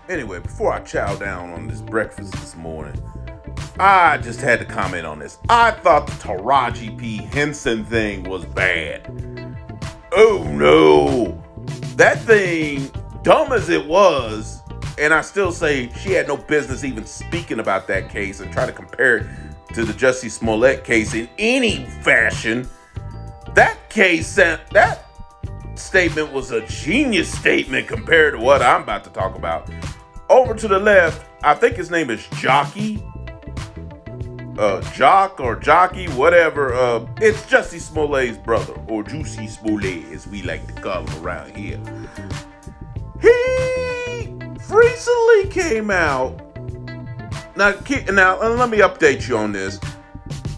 Anyway, before I chow down on this breakfast this morning, I just had to comment on this. I thought the Taraji P. Henson thing was bad. Oh no. That thing, dumb as it was, and I still say she had no business even speaking about that case and try to compare it to the Jussie Smollett case in any fashion. That case, that statement was a genius statement compared to what I'm about to talk about. Over to the left, I think his name is Jockey. Jock or Jockey, whatever. It's Jussie Smollett's brother, or Jussie Smollett, as we like to call him around here. He recently came out. Now, let me update you on this.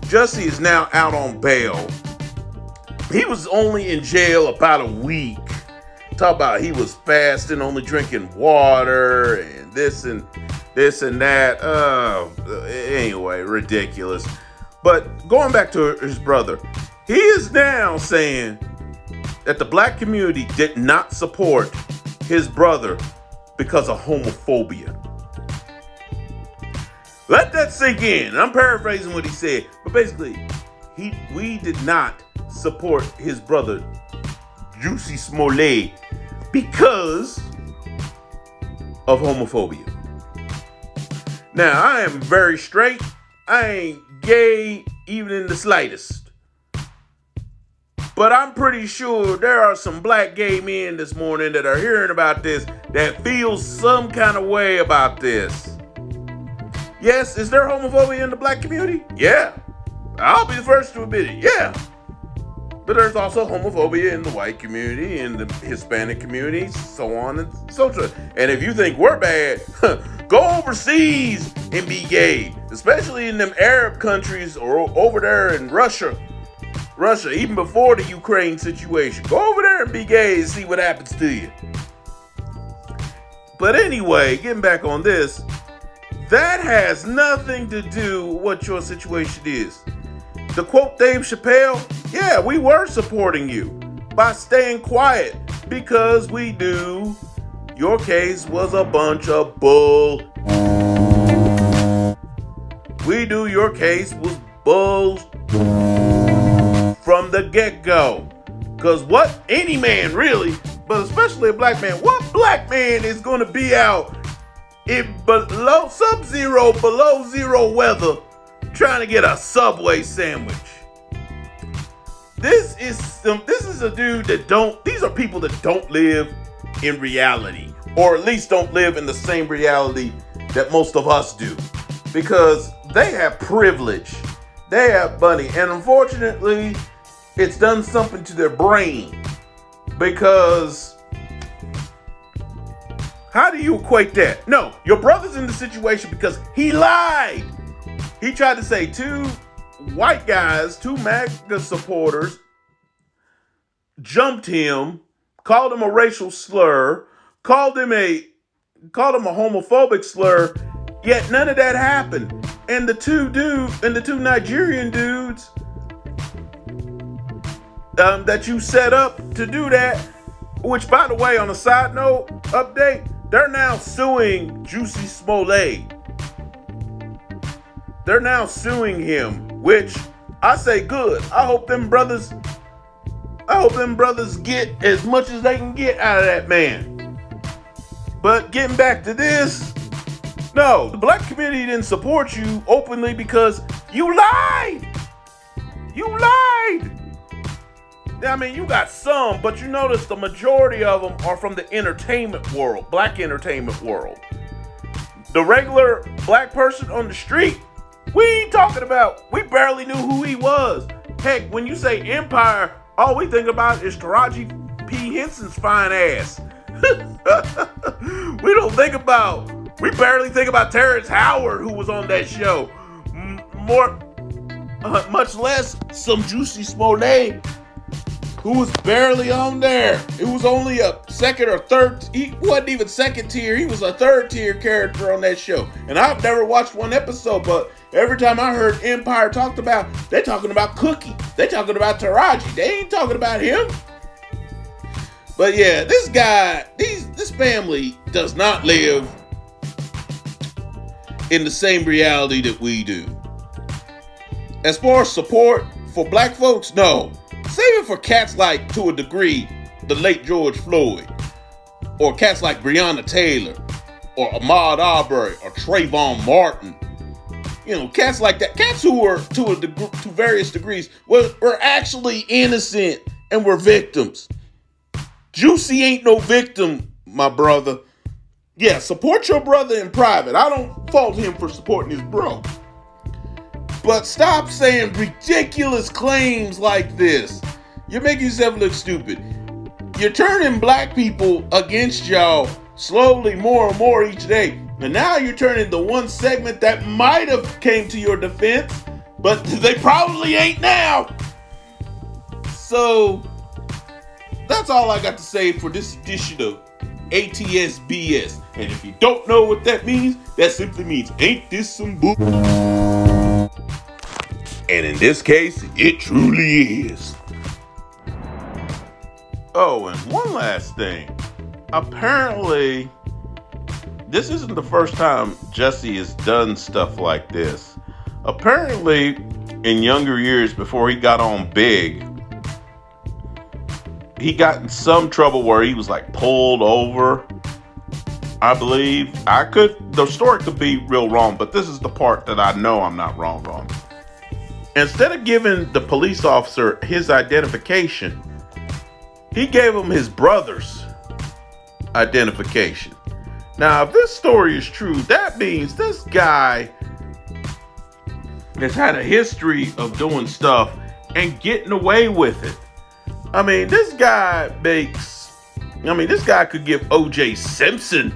Jussie is now out on bail. He was only in jail about a week. Talk about he was fasting, only drinking water, and this and that. Anyway, ridiculous. But going back to his brother, he is now saying that the black community did not support his brother because of homophobia. Let that sink in. I'm paraphrasing what he said, but basically, we did not support his brother, Jussie Smollett, because of homophobia. Now, I am very straight. I ain't gay even in the slightest. But I'm pretty sure there are some black gay men this morning that are hearing about this that feel some kind of way about this. Yes, is there homophobia in the black community? Yeah. I'll be the first to admit it. Yeah. But there's also homophobia in the white community, in the Hispanic community, so on and so forth. And if you think we're bad, go overseas and be gay. Especially in them Arab countries or over there in Russia, even before the Ukraine situation. Go over there and be gay and see what happens to you. But anyway, getting back on this, that has nothing to do with what your situation is. To quote Dave Chappelle, yeah, we were supporting you by staying quiet because we knew your case was a bunch of bull. We knew your case was bull from the get-go. Because what any man really, but especially a black man, what black man is going to be out in below sub-zero, below zero weather trying to get a Subway sandwich? This is a dude that these are people that don't live in reality, or at least don't live in the same reality that most of us do, because they have privilege, they have money, and unfortunately it's done something to their brain. Because how do you equate that? No, your brother's in the situation because he lied. He tried to say two white guys, two MAGA supporters, jumped him, called him a racial slur, called him a homophobic slur, yet none of that happened. And the two Nigerian dudes that you set up to do that, which, by the way, on a side note update, they're now suing Jussie Smollett. They're now suing him, which I say good. I hope them brothers get as much as they can get out of that man. But getting back to this, no, the black community didn't support you openly because you lied. You lied. I mean, you got some, but you notice the majority of them are from the entertainment world, black entertainment world. The regular black person on the street, we ain't talking about. We barely knew who he was. Heck, when you say Empire, all we think about is Taraji P. Henson's fine ass. We barely think about Terrence Howard, who was on that show. Much less some Jussie Smollett, who was barely on there. It was only a second or third. He wasn't even second tier. He was a third tier character on that show. And I've never watched one episode, but every time I heard Empire talked about, they talking about Cookie. They talking about Taraji. They ain't talking about him. But yeah, this guy, this family does not live in the same reality that we do. As far as support for black folks, no. Save it for cats like, to a degree, the late George Floyd, or cats like Breonna Taylor, or Ahmaud Arbery, or Trayvon Martin. You know, cats like that. Cats who were, to various degrees, were actually innocent and were victims. Jussie ain't no victim, my brother. Yeah, support your brother in private. I don't fault him for supporting his bro. But stop saying ridiculous claims like this. You're making yourself look stupid. You're turning black people against y'all slowly more and more each day. And now you're turning the one segment that might have came to your defense, but they probably ain't now. So that's all I got to say for this edition of A.T.S.B.S. And if you don't know what that means, that simply means, ain't this some bull? And in this case, it truly is. Oh, and one last thing. Apparently, this isn't the first time Jussie has done stuff like this. Apparently, in younger years before he got on big, he got in some trouble where he was like pulled over, I believe. The story could be real wrong, but this is the part that I know I'm not wrong. Instead of giving the police officer his identification, he gave him his brother's identification. Now, if this story is true, that means this guy has had a history of doing stuff and getting away with it. I mean, this guy could give O.J. Simpson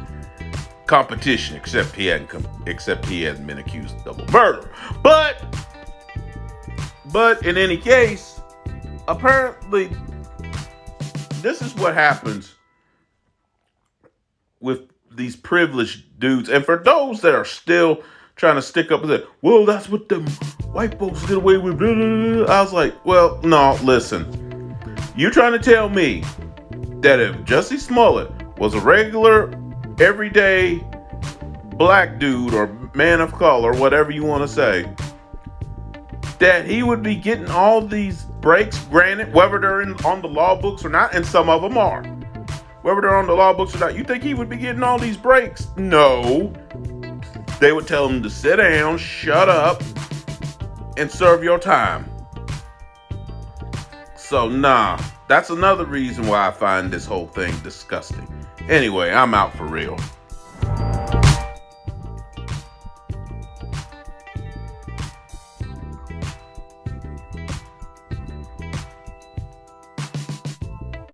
competition, except he hasn't been accused of double murder. But in any case, apparently, this is what happens with these privileged dudes. And for those that are still trying to stick up with it, well, that's what the white folks get away with. Blah, blah, blah. I was like, well, no, listen. You trying to tell me that if Jussie Smollett was a regular, everyday black dude or man of color, whatever you want to say, that he would be getting all these breaks, granted, whether they're on the law books or not, and some of them are. Whether they're on the law books or not, you think he would be getting all these breaks? No. They would tell him to sit down, shut up, and serve your time. So, nah, that's another reason why I find this whole thing disgusting. Anyway, I'm out for real.